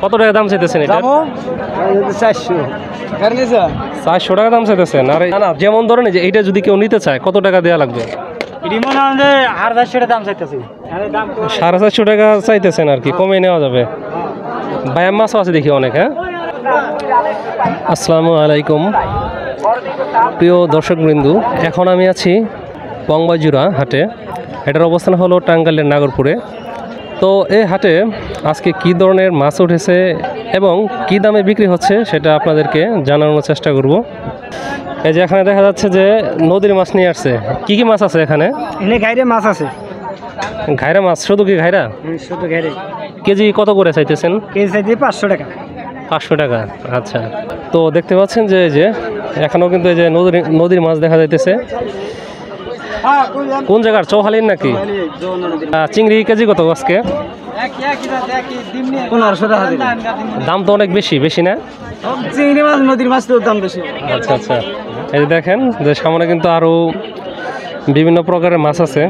কত টাকা দাম চাইতেছেন এটা? 400 টাকা দাম চাইতেছেন। আর না যেমন ধরেন যে এইটা যদি কেউ নিতে চায় কত টাকা দেওয়া লাগবে? 450 টাকা চাইতেছেন আর কি, কমে নেওয়া যাবে। বায়াম মাছও আছে দেখি অনেক। হ্যাঁ, আসসালামু আলাইকুম প্রিয় দর্শকবৃন্দু, এখন আমি আছি বংবাজুরা হাটে। এটার অবস্থান হলো টাঙ্গাইলের নাগরপুরে। তো এই হাটে আজকে কি ধরনের মাছ উঠেছে এবং কি দামে বিক্রি হচ্ছে সেটা আপনাদেরকে জানানোর চেষ্টা করব। এই যে এখানে দেখা যাচ্ছে যে নদীর মাছ নিয়ে আসছে। কি কি মাছ আছে এখানে? ঘাইরে মাছ আছে। ঘাইরা মাছ? শুধু কি ঘাইরা? শুধু ঘাইরে। কেজি কত করে চাইতেছেন? কেজি চাইতে 500 টাকা। 500 টাকা, আচ্ছা। তো দেখতে পাচ্ছেন যে এখানেও কিন্তু এই যে নদীর মাছ দেখা যাইতেছে। কোন জায়গার? চৌহালির নাকি? চিংড়ি কেজি কত আজকে? 1500 টাকা। দাম তো অনেক বেশি না? চিংড়ি মাছ নদীর মাছ তো দাম বেশি। আচ্ছা আচ্ছা, এই যে দেখেন যে সামনে কিন্তু আরো বিভিন্ন প্রকারের মাছ আছে।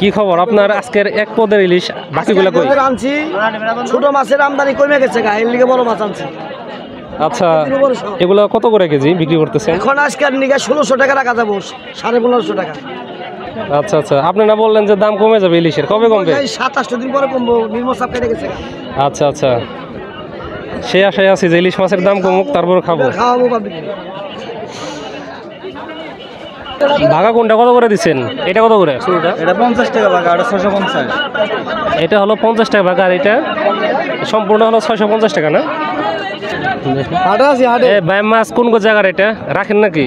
কি খবর আপনার? আজকের এক পদের ইলিশ, বাকিগুলো কই? আনছি ছোট মাছের আমদানি কমে গেছে, এর লিগে বড় মাছ আনছি। আচ্ছা, এগুলো কত করে কেজি বিক্রি করতেছেন? এখন আজকের নিগে 1600 টাকা রাখা যাবো, 1550 টাকা। আচ্ছা আচ্ছা, আপনি না বললেন যে দাম কমে যাবে ইলিশের, কবে কমবে? 27 দিন পরে কমবো, নির্মল সাপ কেটে গেছে। আচ্ছা আচ্ছা, সেই আশায় আছি যে ইলিশ মাছের দাম কমুক, তারপর খাবো। খাওয়াবো পাবলিক। ভাগা কোনটা কত করে দিচ্ছেন? এটা কত করে? এটা 50 টাকা ভাগা, এটা 650। এটা হলো 50 টাকা ভাগা, আর এটা সম্পূর্ণ হলো 650 টাকা না? হাটে আছে হাটে। বায়াম মাছ কোন কোন জায়গার এটা রাখেন নাকি?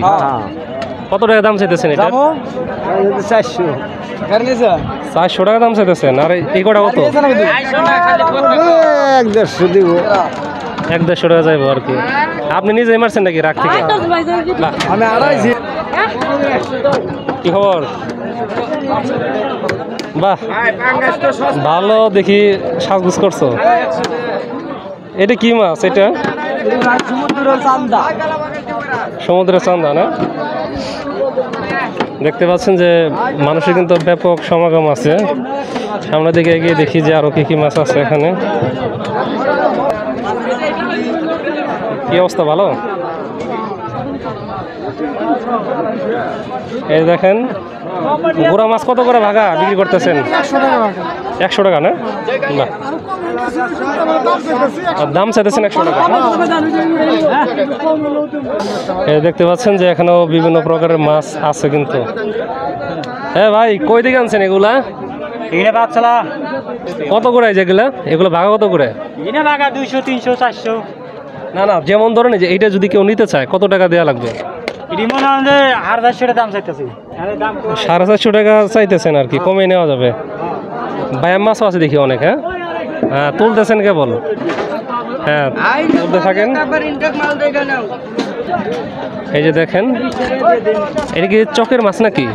কত টাকা দাম চাইতেছেন এটা? 400। 400 টাকা দাম চাইতেছেন। আর এই কটা কত? 150 দিব। 150 টাকা যাইবো আর কি। আপনি নিজেই মারছেন নাকি রাখ থেকে? আমি আড়াইছি। কি খবর? বাহ, ভালো দেখি সাজগুজ করছো। এটা কি মাছ? এটা সমুদ্রের চান্দা না? দেখতে পাচ্ছেন যে মানুষের কিন্তু ব্যাপক সমাগম আছে। সামনের দিকে এগিয়ে দেখি যে আরো কি কি মাছ আছে এখানে। কি অবস্থা? ভালো? এই দেখেন গুড়া মাছ কত করে ভাগা বিক্রি করতেছেন? 100 টাকা না? না, দাম চাইতেছেন 100 টাকা। এই দেখতে পাচ্ছেন যে এখানেও বিভিন্ন প্রকারের মাছ আছে কিন্তু। হ্যাঁ ভাই, কই দিকে আনছেন এগুলা? কত করে যেগুলা? এগুলো ভাগা কত করে? 200 300 400। না না, যেমন ধরেন যে এইটা যদি কেউ নিতে চায় কত টাকা দেওয়া লাগবে? 450 দাম চাইতেছি। 450 টাকা চাইতেছেন আর কি, কমে নেওয়া যাবে। বায়াম মাছও আছে দেখি অনেক। হ্যাঁ হ্যাঁ, তুলতেছেন কেবল? হ্যাঁ, তুলতে থাকেন। এই যে দেখেন, এটা কি চকের মাছ নাকি?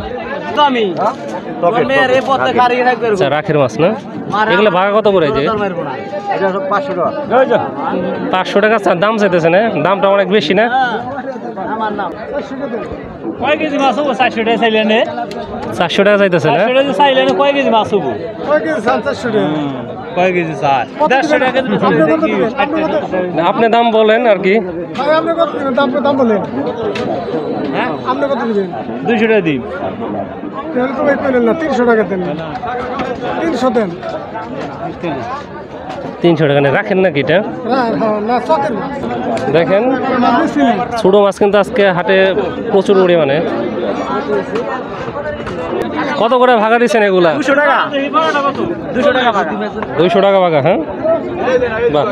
আচ্ছা, রাখের মাছ না? এগুলো ভাগা কত করে? যে 500 টাকা দাম চাইতেছে না? দামটা অনেক বেশি না? কয় কেজি মাছ হবো? 400 টাকা চাইলেন। 400 টাকা চাইতেছে না? চাইলেন কয় কেজি মাছ হবো? কয় কেজি চাই? 150 টাকা। আপনি দাম বলেন আর কি। দাম বলেন। হ্যাঁ, আপনি কত দিবেন? 200 টাকা দিন। 300 টাকা দেন। 300 দেন। 300 টাকা রাখেন নাকি এটা? দেখেন ছোট মাছ কিন্তু আজকে হাটে প্রচুর পরিমাণে। কত করে ভাগা দিচ্ছেন এগুলা? 200 টাকা। 200 টাকা ভাগা। 200 টাকা ভাগা। হ্যাঁ, বাহ।